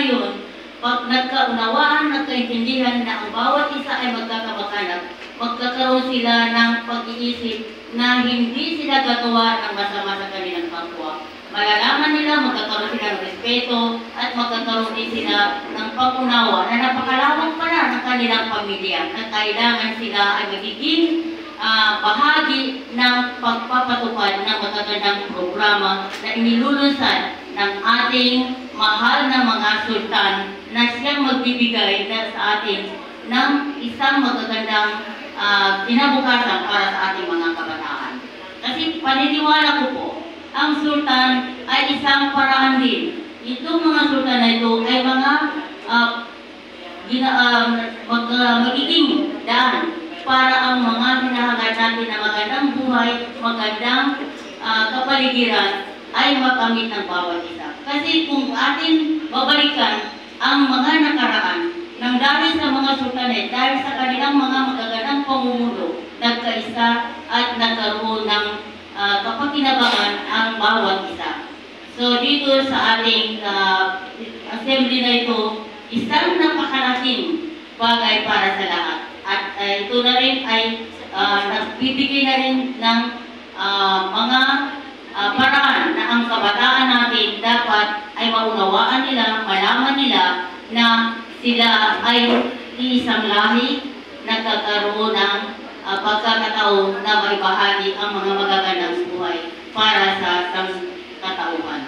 Ngayon, pag nagkaunawaan, nagkaintindihan na ang bawat isa ay magkakabakanat, magkakaroon sila ng pag-iisip na hindi sila gagawa ng masama sa kanilang kapwa. Malalaman nila, magkakaroon sila ng respeto at magkakaroon din sila ng pag-unawa na napakalawak pala ng kanilang pamilya na kailangan sila ay magiging bahagi ng pagpapatupad ng magagandang programa na inilulunsad ng ating mahal na mga sultan na siyang magbibigay na sa atin ng isang magagandang kinabukasan para sa ating mga kabataan. Kasi paniniwala ko po, ang sultan ay isang paraan din. Itong mga sultan na ito ay mga magiging daan para ang mga hinahangad natin na magandang buhay, magandang kapaligiran ay makamit ng bawat isa. Kasi kung atin babalikan ang mga nakaraan ng dahil sa mga sultanet, dahil sa kanilang mga magagandang pamumuno, nagkaisa at nagkaroon ng kapakinabangan ang bawat isa. So dito sa ating assembly na ito, isang napakalaking bagay para sa lahat. At ito na rin ay nagbibigay na rin ng mga paraan na ang kabataan natin dapat ay maunawaan nila, malaman nila na sila ay isang lahi nagkakaroon ng pagkakataon na may bahagi ang mga magagandang buhay para sa katauhan.